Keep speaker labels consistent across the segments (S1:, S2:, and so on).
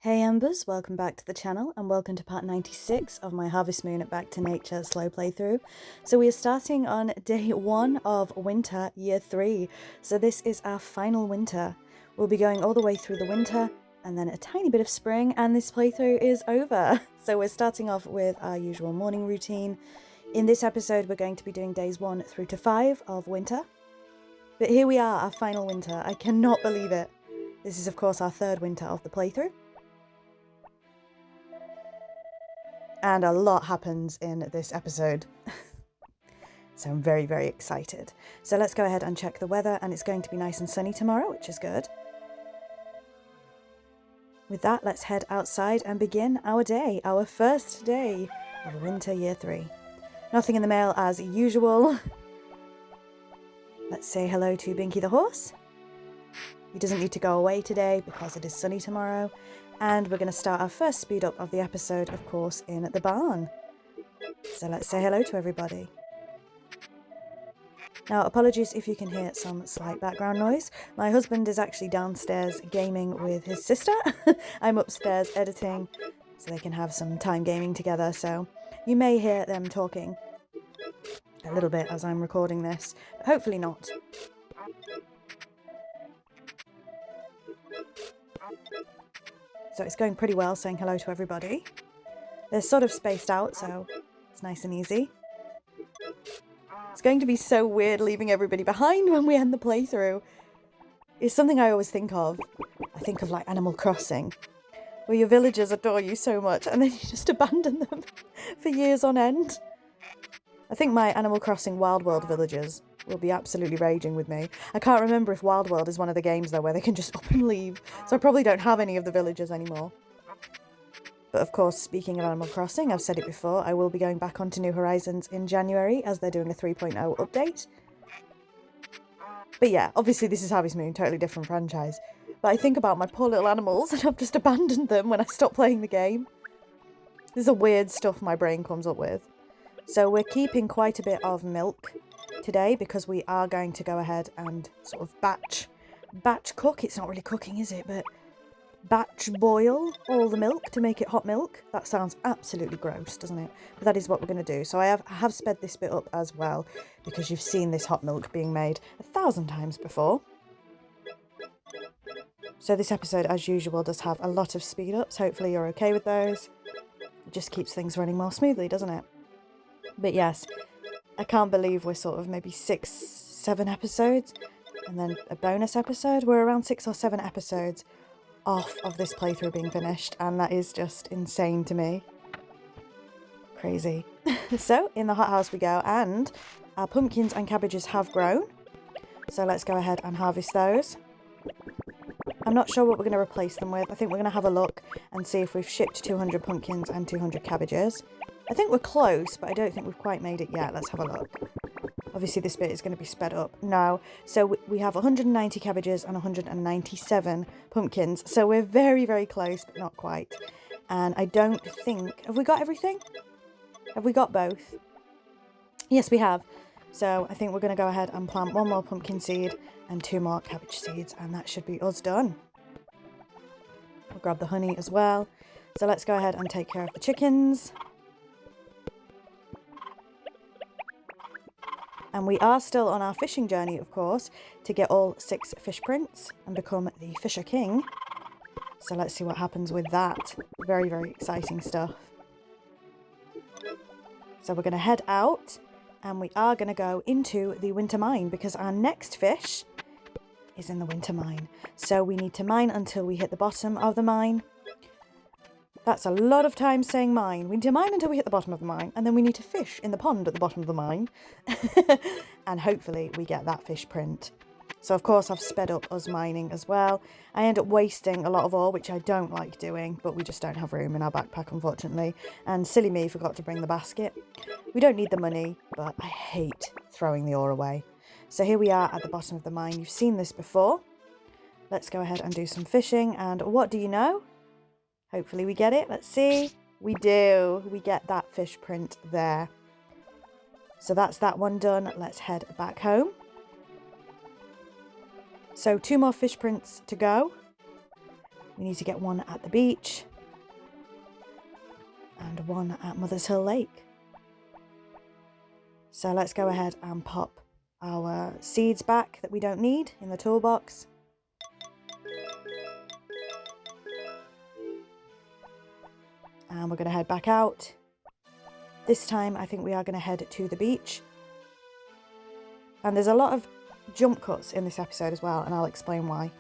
S1: Hey EMbers, welcome back to the channel and welcome to part 96 of my Harvest Moon Back to Nature slow playthrough. So we are starting on day 1 of winter, year 3. So this is our final winter. We'll be going all the way through the winter and then a tiny bit of spring and this playthrough is over. So we're starting off with our usual morning routine. In this episode we're going to be doing days 1 through to 5 of winter. But here we are, our final winter. I cannot believe it. This is of course our third winter of the playthrough. And a lot happens in this episode. So I'm very, very excited. So let's go ahead and check the weather, and it's going to be nice and sunny tomorrow, which is good. With that, let's head outside and begin our day, our first day of winter year 3. Nothing in the mail as usual. Let's say hello to Binky the horse. He doesn't need to go away today because it is sunny tomorrow. And we're going to start our first speed up of the episode, of course, in the barn. So let's say hello to everybody. Now, apologies if you can hear some slight background noise. My husband is actually downstairs gaming with his sister. I'm upstairs editing so they can have some time gaming together. So you may hear them talking a little bit as I'm recording this, but hopefully not. So it's going pretty well saying hello to everybody. They're sort of spaced out, so it's nice and easy. It's going to be so weird leaving everybody behind when we end the playthrough. It's something I always think of. I think of like Animal Crossing, where your villagers adore you so much and then you just abandon them for years on end. I think my Animal Crossing Wild World villagers will be absolutely raging with me. I can't remember if Wild World is one of the games though where they can just up and leave, so I probably don't have any of the villagers anymore. But of course, speaking of Animal Crossing, I've said it before, I will be going back onto New Horizons in January as they're doing a 3.0 update. But yeah, obviously this is Harvest Moon, totally different franchise. But I think about my poor little animals and I've just abandoned them when I stopped playing the game. This is the weird stuff my brain comes up with. So we're keeping quite a bit of milk today because we are going to go ahead and sort of batch cook. It's not really cooking, is it? But batch boil all the milk to make it hot milk. That sounds absolutely gross, doesn't it? But that is what we're going to do. So I have sped this bit up as well because you've seen this hot milk being made 1,000 times before. So this episode, as usual, does have a lot of speed ups. Hopefully you're okay with those. It just keeps things running more smoothly, doesn't it? But yes, I can't believe we're sort of maybe 6-7 episodes and then a bonus episode. We're around 6 or 7 episodes off of this playthrough being finished, and that is just insane to me. Crazy. So in the hothouse we go, and our pumpkins and cabbages have grown, so let's go ahead and harvest those. I'm not sure what we're going to replace them with. I think we're going to have a look and see if we've shipped 200 pumpkins and 200 cabbages. I think we're close, but I don't think we've quite made it yet. Let's have a look. Obviously this bit is going to be sped up now. So we have 190 cabbages and 197 pumpkins. So we're very, very close, but not quite. And I don't think... Have we got everything? Have we got both? Yes, we have. So I think we're going to go ahead and plant 1 more pumpkin seed and 2 more cabbage seeds. And that should be us done. We'll grab the honey as well. So let's go ahead and take care of the chickens. And we are still on our fishing journey, of course, to get all 6 fish prints and become the Fisher King. So let's see what happens with that. Very, very exciting stuff. So we're going to head out and we are going to go into the winter mine because our next fish is in the winter mine. So we need to mine until we hit the bottom of the mine. That's a lot of time saying mine. We need to mine until we hit the bottom of the mine, and then we need to fish in the pond at the bottom of the mine. And hopefully we get that fish print. So of course I've sped up us mining as well. I end up wasting a lot of ore, which I don't like doing, but we just don't have room in our backpack, unfortunately. And silly me forgot to bring the basket. We don't need the money, but I hate throwing the ore away. So here we are at the bottom of the mine. You've seen this before. Let's go ahead and do some fishing, and what do you know? Hopefully we get it. Let's see. We do. We get that fish print there. So that's that one done. Let's head back home. So 2 more fish prints to go. We need to get one at the beach and one at Mother's Hill Lake. So let's go ahead and pop our seeds back that we don't need in the toolbox. And we're going to head back out. This time I think we are going to head to the beach. And there's a lot of jump cuts in this episode as well, and I'll explain why.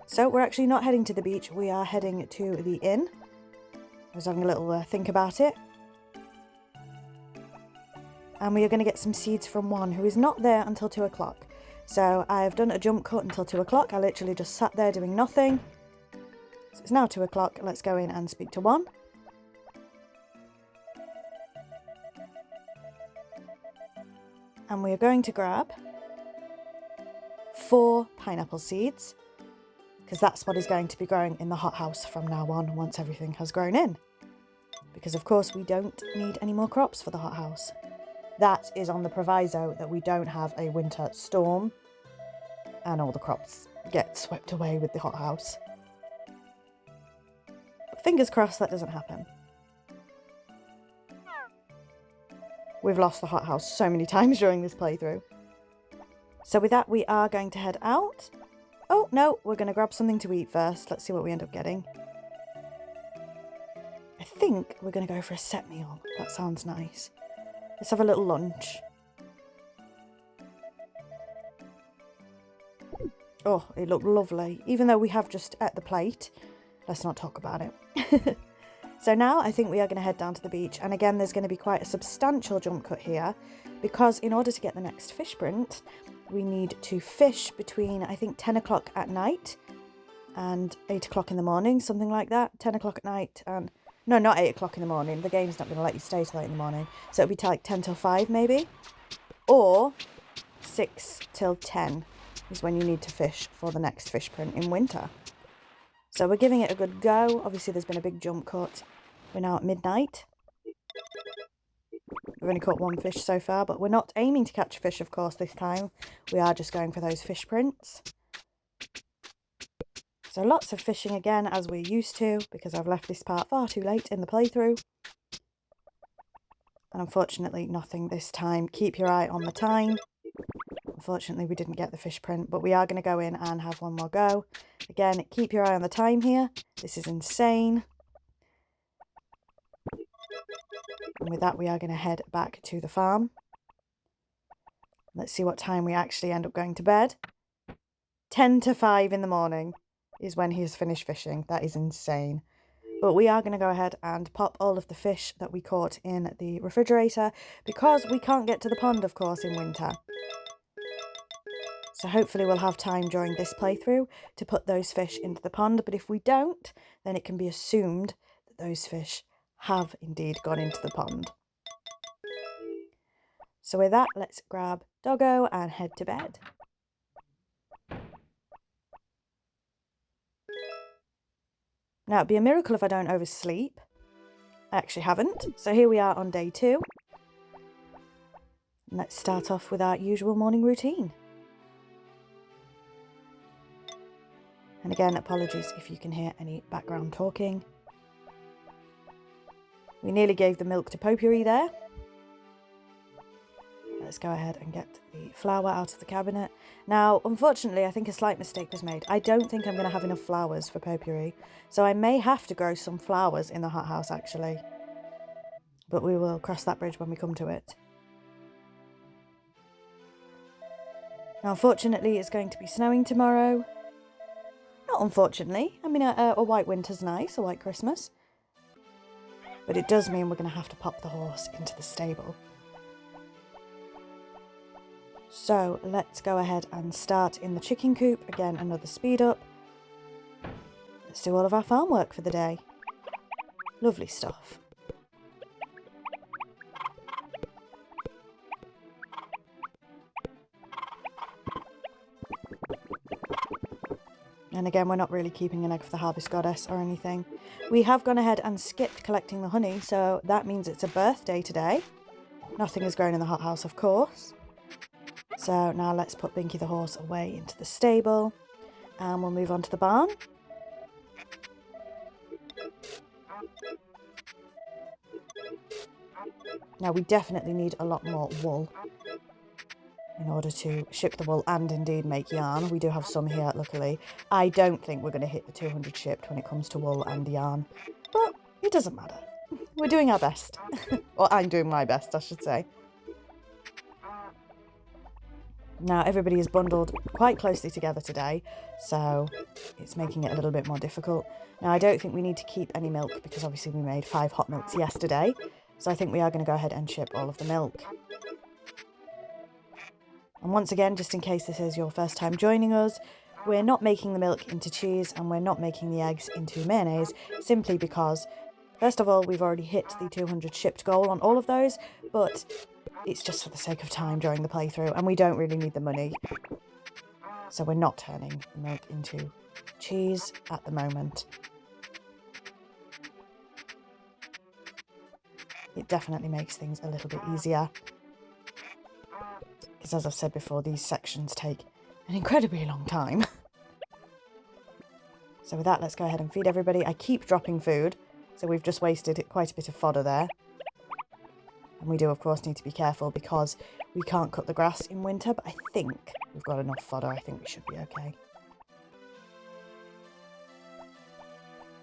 S1: So we're actually not heading to the beach, we are heading to the inn. I was having a little think about it. And we are going to get some seeds from one who is not there until 2 o'clock. So I've done a jump cut until 2 o'clock. I literally just sat there doing nothing. So it's now 2 o'clock. Let's go in and speak to one. And we are going to grab 4 pineapple seeds, because that's what is going to be growing in the hothouse from now on once everything has grown in. Because of course we don't need any more crops for the hothouse. That is on the proviso that we don't have a winter storm and all the crops get swept away with the hothouse. But fingers crossed that doesn't happen. We've lost the hothouse so many times during this playthrough. So with that, we are going to head out. Oh, no, we're going to grab something to eat first. Let's see what we end up getting. I think we're going to go for a set meal. That sounds nice. Let's have a little lunch. Oh, it looked lovely. Even though we have just ate the plate, let's not talk about it. So now I think we are going to head down to the beach. And again, there's going to be quite a substantial jump cut here, because in order to get the next fish print, we need to fish between, I think, 10 o'clock at night and 8 o'clock in the morning, something like that. 10 o'clock at night and... No, not 8 o'clock in the morning. The game's not going to let you stay till 8 in the morning. So it'll be like 10 till 5 maybe. Or 6 till 10 is when you need to fish for the next fish print in winter. So we're giving it a good go. Obviously there's been a big jump cut. We're now at midnight. We've only caught 1 fish so far, but we're not aiming to catch a fish, of course, this time. We are just going for those fish prints. So lots of fishing again, as we're used to, because I've left this part far too late in the playthrough. And unfortunately, nothing this time. Keep your eye on the time. Unfortunately, we didn't get the fish print, but we are going to go in and have one more go. Again, keep your eye on the time here. This is insane. And with that, we are going to head back to the farm. Let's see what time we actually end up going to bed. 10 to 5 in the morning is when he's finished fishing. That is insane. But we are going to go ahead and pop all of the fish that we caught in the refrigerator, because we can't get to the pond, of course, in winter. So hopefully we'll have time during this playthrough to put those fish into the pond. But if we don't, then it can be assumed that those fish have indeed gone into the pond. So with that, let's grab Doggo and head to bed. Now, it'd be a miracle if I don't oversleep. I actually haven't. So here we are on day 2. And let's start off with our usual morning routine. And again, apologies if you can hear any background talking. We nearly gave the milk to Potpourri there. Let's go ahead and get the flour out of the cabinet. Now, unfortunately, I think a slight mistake was made. I don't think I'm going to have enough flowers for Potpourri. So I may have to grow some flowers in the hothouse, actually. But we will cross that bridge when we come to it. Now, unfortunately, it's going to be snowing tomorrow. Not unfortunately. I mean, a white winter's nice, a white Christmas. But it does mean we're going to have to pop the horse into the stable. So let's go ahead and start in the chicken coop. Again, another speed up. Let's do all of our farm work for the day. Lovely stuff. And again, we're not really keeping an egg for the harvest goddess or anything. We have gone ahead and skipped collecting the honey, so that means it's a birthday today. Nothing is grown in the hothouse, of course. So now let's put Binky the horse away into the stable, and we'll move on to the barn. Now we definitely need a lot more wool in order to ship the wool and indeed make yarn. We do have some here, luckily. I don't think we're going to hit the 200 shipped when it comes to wool and yarn, but it doesn't matter. We're doing our best. Or I'm doing my best, I should say. Now everybody is bundled quite closely together today, so it's making it a little bit more difficult. Now I don't think we need to keep any milk because obviously we made 5 hot milks yesterday, so I think we are going to go ahead and ship all of the milk. And once again, just in case this is your first time joining us, we're not making the milk into cheese and we're not making the eggs into mayonnaise, simply because, first of all, we've already hit the 200 shipped goal on all of those, but it's just for the sake of time during the playthrough and we don't really need the money. So we're not turning the milk into cheese at the moment. It definitely makes things a little bit easier. Because as I've said before, these sections take an incredibly long time. So with that, let's go ahead and feed everybody. I keep dropping food, so we've just wasted quite a bit of fodder there. And we do, of course, need to be careful because we can't cut the grass in winter, but I think we've got enough fodder. I think we should be okay.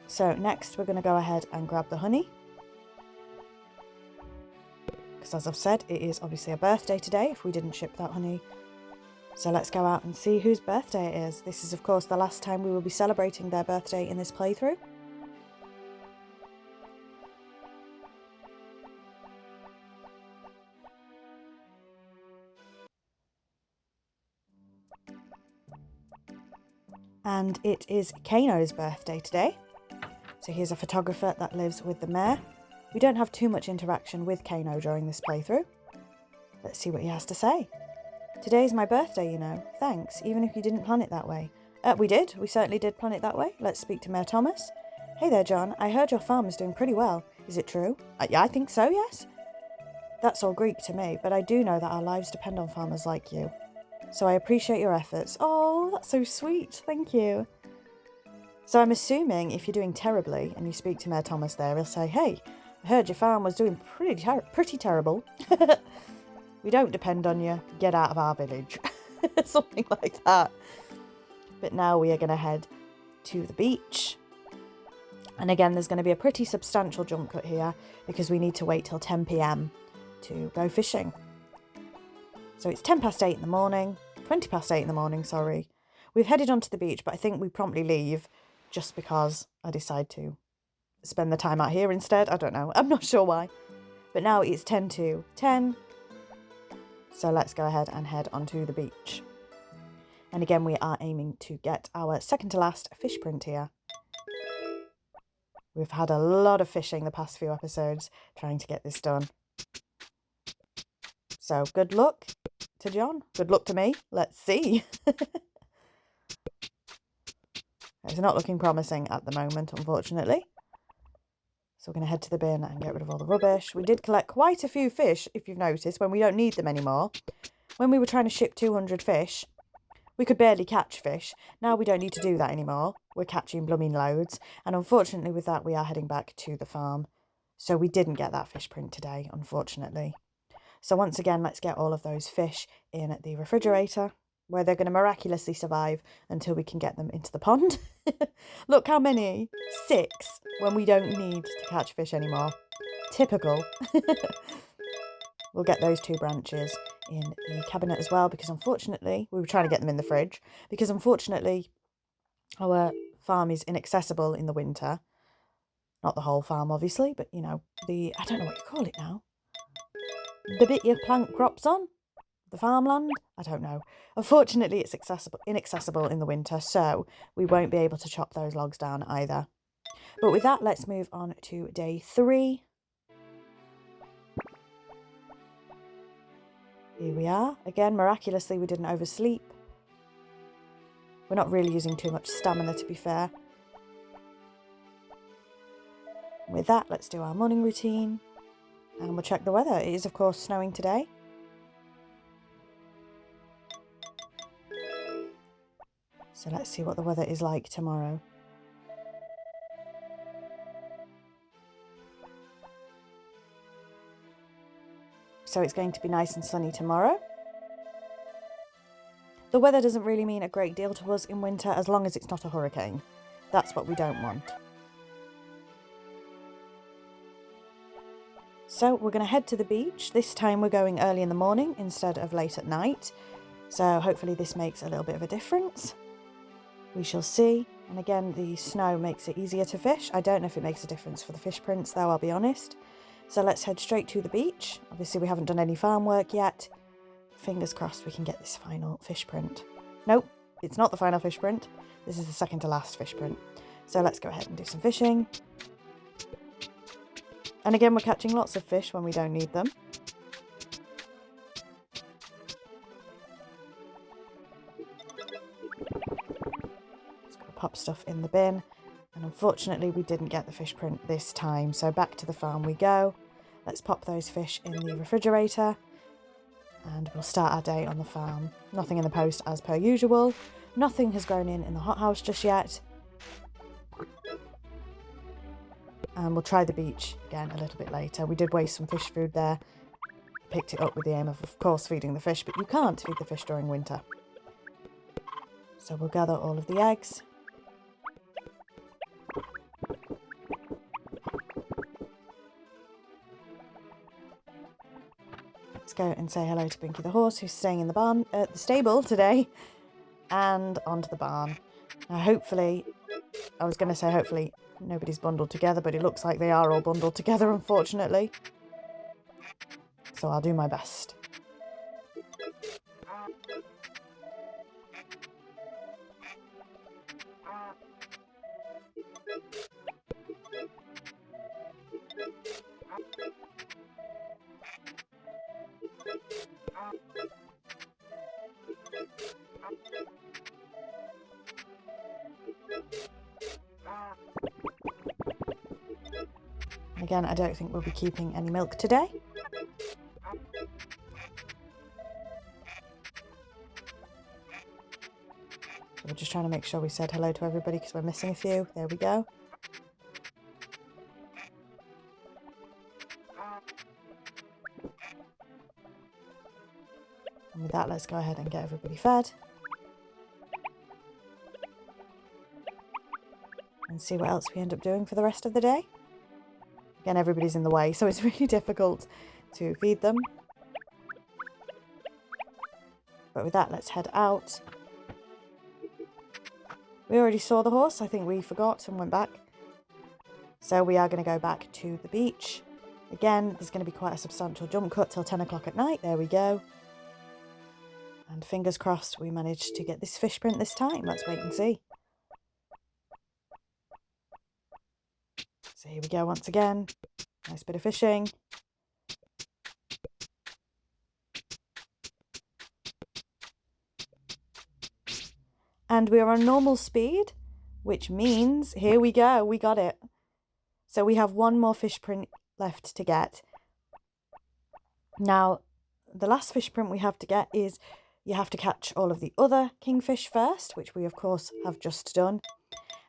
S1: So next, we're going to go ahead and grab the honey. Because as I've said, it is obviously a birthday today if we didn't ship that honey. So let's go out and see whose birthday it is. This is, of course, the last time we will be celebrating their birthday in this playthrough. And it is Kano's birthday today. So here's a photographer that lives with the mayor. We don't have too much interaction with Kano during this playthrough. Let's see what he has to say. Today's my birthday, you know. Thanks, even if you didn't plan it that way. We did. We certainly did plan it that way. Let's speak to Mayor Thomas. Hey there, John. I heard your farm is doing pretty well. Is it true? Yeah, I think so, yes. That's all Greek to me, but I do know that our lives depend on farmers like you. So I appreciate your efforts. Oh, that's so sweet. Thank you. So I'm assuming if you're doing terribly and you speak to Mayor Thomas there, he'll say, hey, I heard your farm was doing pretty terrible. We don't depend on you. Get out of our village. Something like that. But now we are going to head to the beach. And again, there's going to be a pretty substantial jump cut here because we need to wait till 10 p.m. to go fishing. So it's 10 past 8 in the morning. 20 past 8 in the morning, sorry. We've headed onto the beach, but I think we promptly leave just because I decide to spend the time out here instead. I don't know. I'm not sure why. But now it's 10 to 10. So let's go ahead and head onto the beach. And again, we are aiming to get our second to last fish print here. We've had a lot of fishing the past few episodes trying to get this done. So good luck to John. Good luck to me. Let's see. It's not looking promising at the moment, unfortunately. So we're going to head to the bin and get rid of all the rubbish. We did collect quite a few fish, if you've noticed, when we don't need them anymore. When we were trying to ship 200 fish, we could barely catch fish. Now we don't need to do that anymore. We're catching blooming loads. And unfortunately with that, we are heading back to the farm. So we didn't get that fish print today, unfortunately. So once again, let's get all of those fish in the refrigerator, where they're going to miraculously survive until we can get them into the pond. Look how many. 6 when we don't need to catch fish anymore. Typical. We'll get those 2 branches in the cabinet as well, because unfortunately, we were trying to get them in the fridge, because unfortunately our farm is inaccessible in the winter. Not the whole farm, obviously, but you know, I don't know what you call it now. The bit you plant crops on? The farmland? I don't know. Unfortunately, it's inaccessible in the winter, so we won't be able to chop those logs down either. But with that, let's move on to day 3. Here we are. Again, miraculously, we didn't oversleep. We're not really using too much stamina, to be fair. With that, let's do our morning routine. And we'll check the weather. It is, of course, snowing today. So let's see what the weather is like tomorrow. So it's going to be nice and sunny tomorrow. The weather doesn't really mean a great deal to us in winter as long as it's not a hurricane. That's what we don't want. So we're going to head to the beach. This time we're going early in the morning instead of late at night. So hopefully this makes a little bit of a difference. We shall see. And again, the snow makes it easier to fish. I don't know if it makes a difference for the fish prints though, I'll be honest. So let's head straight to the beach. Obviously we haven't done any farm work yet. Fingers crossed we can get this final fish print. Nope, it's not the final fish print. This is the second to last fish print. So let's go ahead and do some fishing. And again, we're catching lots of fish when we don't need them. Just got to pop stuff in the bin. And unfortunately, we didn't get the fish print this time. So back to the farm we go. Let's pop those fish in the refrigerator. And we'll start our day on the farm. Nothing in the post as per usual. Nothing has grown in the hothouse just yet. And we'll try the beach again a little bit later. We did waste some fish food there. Picked it up with the aim of course, feeding the fish, but you can't feed the fish during winter. So we'll gather all of the eggs. Let's go and say hello to Binky the horse, who's staying in the stable today, and onto the barn. Now, hopefully, I was going to say hopefully nobody's bundled together, but it looks like they are all bundled together, unfortunately. So I'll do my best. Again, I don't think we'll be keeping any milk today. So we're just trying to make sure we said hello to everybody because we're missing a few. There we go. And with that, let's go ahead and get everybody fed. And see what else we end up doing for the rest of the day. Again, everybody's in the way, so it's really difficult to feed them. But with that, let's head out. We already saw the horse. I think we forgot and went back. So we are going to go back to the beach. Again, there's going to be quite a substantial jump cut till 10 o'clock at night. There we go. And fingers crossed we managed to get this fish print this time. Let's wait and see. So here we go once again. Nice bit of fishing. And we are on normal speed, which means, here we go, we got it. So we have one more fish print left to get. Now, the last fish print we have to get is you have to catch all of the other kingfish first, which we of course have just done.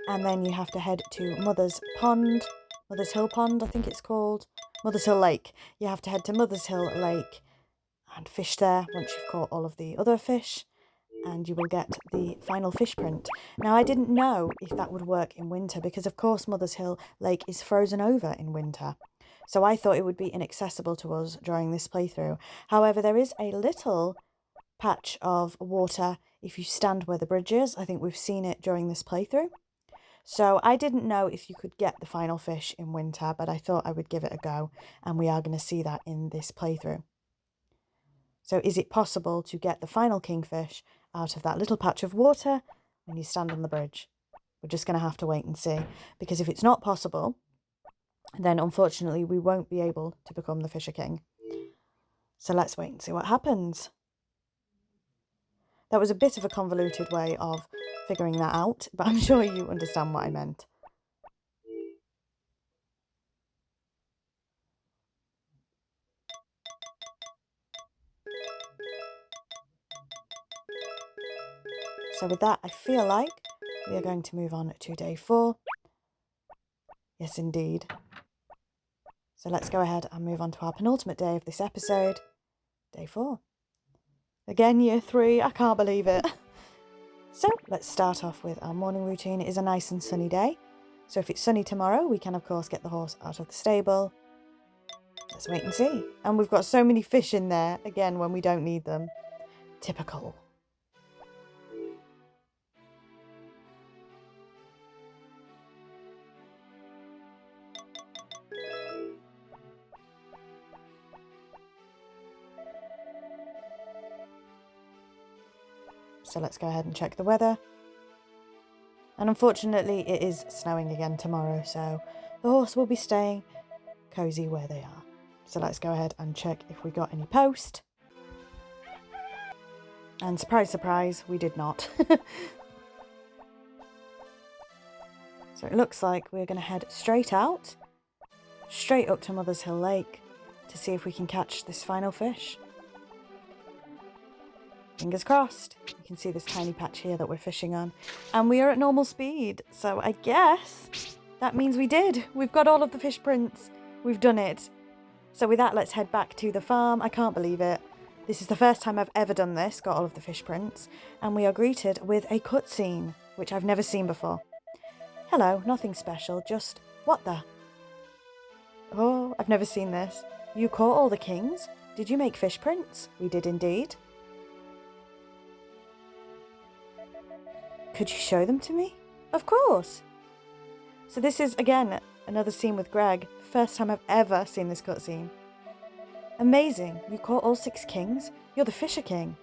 S1: And then you have to head to Mother's Pond, Mother's Hill Pond, I think it's called. Mother's Hill Lake. You have to head to Mother's Hill Lake and fish there once you've caught all of the other fish. And you will get the final fish print. Now, I didn't know if that would work in winter because, of course, Mother's Hill Lake is frozen over in winter. So I thought it would be inaccessible to us during this playthrough. However, there is a little patch of water if you stand where the bridge is. I think we've seen it during this playthrough. So I didn't know if you could get the final fish in winter, but I thought I would give it a go. And we are going to see that in this playthrough. So is it possible to get the final kingfish out of that little patch of water when you stand on the bridge? We're just going to have to wait and see, because if it's not possible, then unfortunately we won't be able to become the Fisher King. So let's wait and see what happens. That was a bit of a convoluted way of figuring that out, but I'm sure you understand what I meant. So with that, I feel like we are going to move on to day 4. Yes, indeed. So let's go ahead and move on to our penultimate day of this episode, day 4. Again, year 3, I can't believe it. So let's start off with our morning routine. It is a nice and sunny day. So if it's sunny tomorrow, we can of course get the horse out of the stable. Let's wait and see. And we've got so many fish in there, again, when we don't need them. Typical. So let's go ahead and check the weather. And unfortunately, it is snowing again tomorrow, so the horse will be staying cozy where they are. So let's go ahead and check if we got any post. And surprise, surprise, we did not. So it looks like we're going to head straight out, straight up to Mother's Hill Lake to see if we can catch this final fish. Fingers crossed. You can see this tiny patch here that we're fishing on. And we are at normal speed. So I guess that means we did. We've got all of the fish prints. We've done it. So with that, let's head back to the farm. I can't believe it. This is the first time I've ever done this, got all of the fish prints. And we are greeted with a cutscene, which I've never seen before. Hello, nothing special, just what the? Oh, I've never seen this. You caught all the kings? Did you make fish prints? We did indeed. Could you show them to me? Of course. So this is, again, another scene with Greg. First time I've ever seen this cutscene. Amazing. You caught all 6 kings? You're the Fisher King.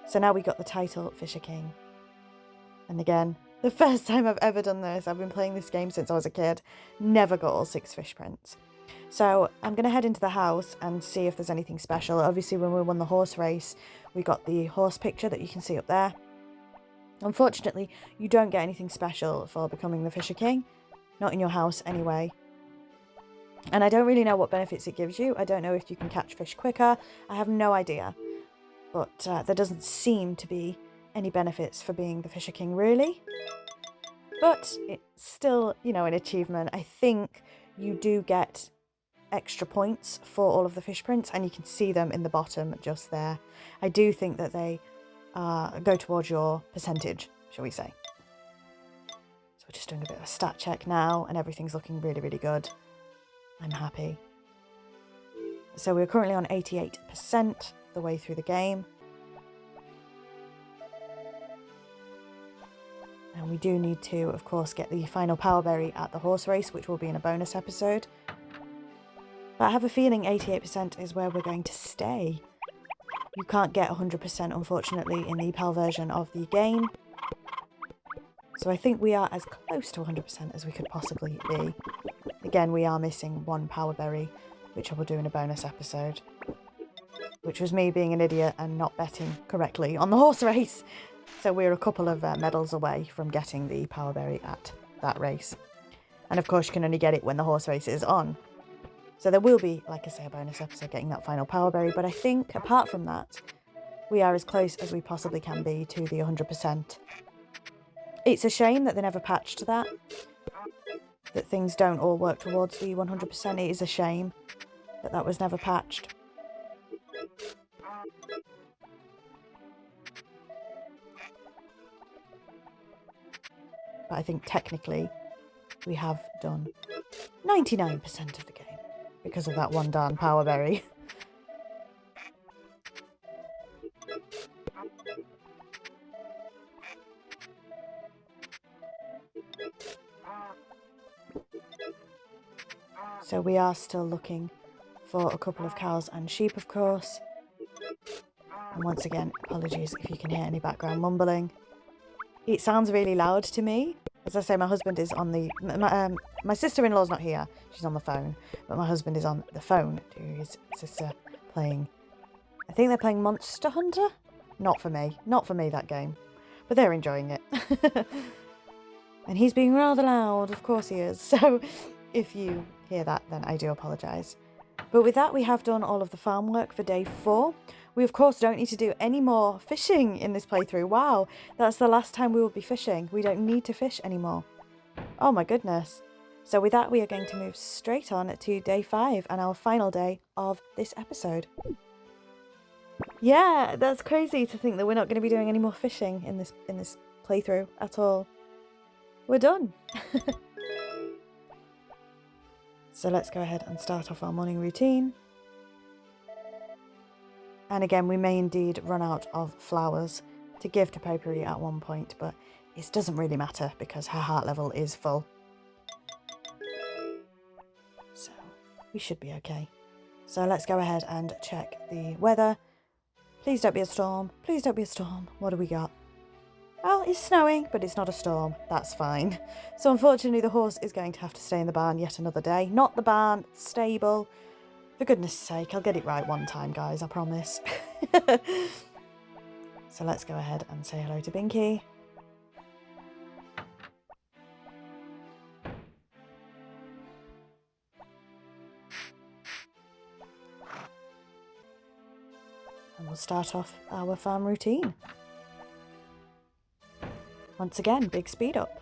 S1: So now we got the title Fisher King. And again, the first time I've ever done this. I've been playing this game since I was a kid. Never got all 6 fish prints. So I'm going to head into the house and see if there's anything special. Obviously, when we won the horse race, we got the horse picture that you can see up there. Unfortunately, you don't get anything special for becoming the Fisher King. Not in your house anyway. And I don't really know what benefits it gives you. I don't know if you can catch fish quicker. I have no idea. But there doesn't seem to be any benefits for being the Fisher King, really. But it's still, you know, an achievement. I think you do get extra points for all of the fish prints, and you can see them in the bottom just there. I do think that they go towards your percentage, shall we say. So we're just doing a bit of a stat check now, and everything's looking really, really good. I'm happy. So we're currently on 88% of the way through the game. And we do need to, of course, get the final power berry at the horse race, which will be in a bonus episode. But I have a feeling 88% is where we're going to stay. You can't get 100%, unfortunately, in the PAL version of the game. So I think we are as close to 100% as we could possibly be. Again, we are missing 1 power berry, which I will do in a bonus episode. Which was me being an idiot and not betting correctly on the horse race. So we're a couple of medals away from getting the power berry at that race. And of course, you can only get it when the horse race is on. So there will be, like I say, a bonus episode getting that final power berry. But I think, apart from that, we are as close as we possibly can be to the 100%. It's a shame that they never patched that things don't all work towards the 100%. It is a shame that that was never patched. But I think technically we have done 99% of the game because of that 1 darn power berry. So we are still looking for a couple of cows and sheep, of course. And once again, apologies if you can hear any background mumbling. It sounds really loud to me. As I say, my husband is on the... My sister-in-law's not here. She's on the phone. But my husband is on the phone to his sister playing... I think they're playing Monster Hunter? Not for me. Not for me, that game. But they're enjoying it. And he's being rather loud. Of course he is. So if you hear that, then I do apologise. But with that, we have done all of the farm work for day 4. We, of course, don't need to do any more fishing in this playthrough. Wow, that's the last time we will be fishing. We don't need to fish anymore. Oh my goodness. So with that, we are going to move straight on to day 5 and our final day of this episode. Yeah, that's crazy to think that we're not going to be doing any more fishing in this playthrough at all. We're done. So let's go ahead and start off our morning routine. And again, we may indeed run out of flowers to give to Potpourri at one point, but it doesn't really matter because her heart level is full. So we should be okay. So let's go ahead and check the weather. Please don't be a storm. Please don't be a storm. What do we got? Well, it's snowing, but it's not a storm. That's fine. So unfortunately, the horse is going to have to stay in the barn yet another day. Not the barn, stable. For goodness sake, I'll get it right one time, guys, I promise. So let's go ahead and say hello to Binky. And we'll start off our farm routine. Once again, big speed up.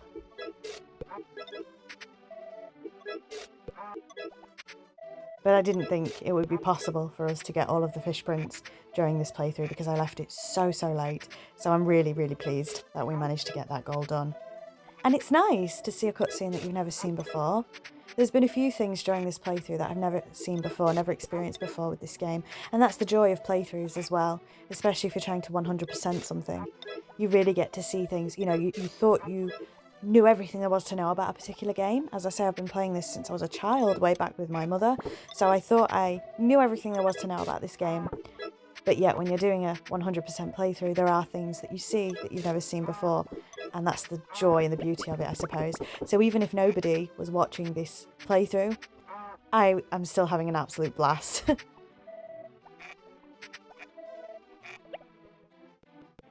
S1: But I didn't think it would be possible for us to get all of the fish prints during this playthrough because I left it so late. So I'm really pleased that we managed to get that goal done. And it's nice to see a cutscene that you've never seen before. There's been a few things during this playthrough that I've never seen before, never experienced before with this game. And that's the joy of playthroughs as well, especially if you're trying to 100% something. You really get to see things, you know, you thought you knew everything there was to know about a particular game. As I say, I've been playing this since I was a child, way back with my mother. So I thought I knew everything there was to know about this game. But yet, when you're doing a 100% playthrough, there are things that you see that you've never seen before. And that's the joy and the beauty of it, I suppose. So even if nobody was watching this playthrough, I am still having an absolute blast.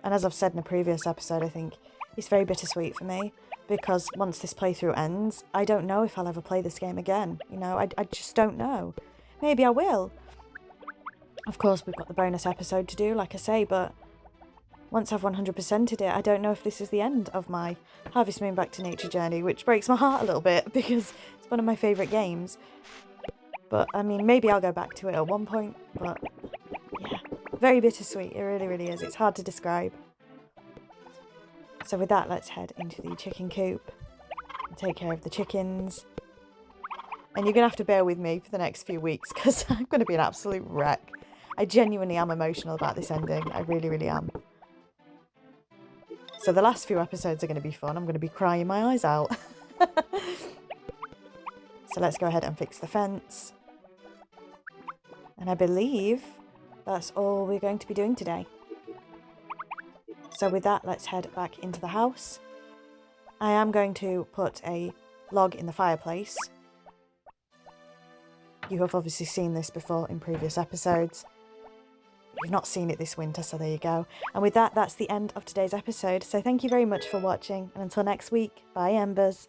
S1: And as I've said in a previous episode, I think it's very bittersweet for me. Because once this playthrough ends, I don't know if I'll ever play this game again. You know, I just don't know. Maybe I will. Of course, we've got the bonus episode to do, like I say, but once I've 100%ed it, I don't know if this is the end of my Harvest Moon Back to Nature journey, which breaks my heart a little bit because it's one of my favourite games. But, I mean, maybe I'll go back to it at one point, but yeah, very bittersweet. It really is. It's hard to describe. So with that, let's head into the chicken coop and take care of the chickens. And you're going to have to bear with me for the next few weeks because I'm going to be an absolute wreck. I genuinely am emotional about this ending. I really am. So the last few episodes are going to be fun. I'm going to be crying my eyes out. So let's go ahead and fix the fence. And I believe that's all we're going to be doing today. So with that, let's head back into the house. I am going to put a log in the fireplace. You have obviously seen this before in previous episodes. You've not seen it this winter, so there you go. And with that, that's the end of today's episode. So thank you very much for watching, and until next week, bye Embers.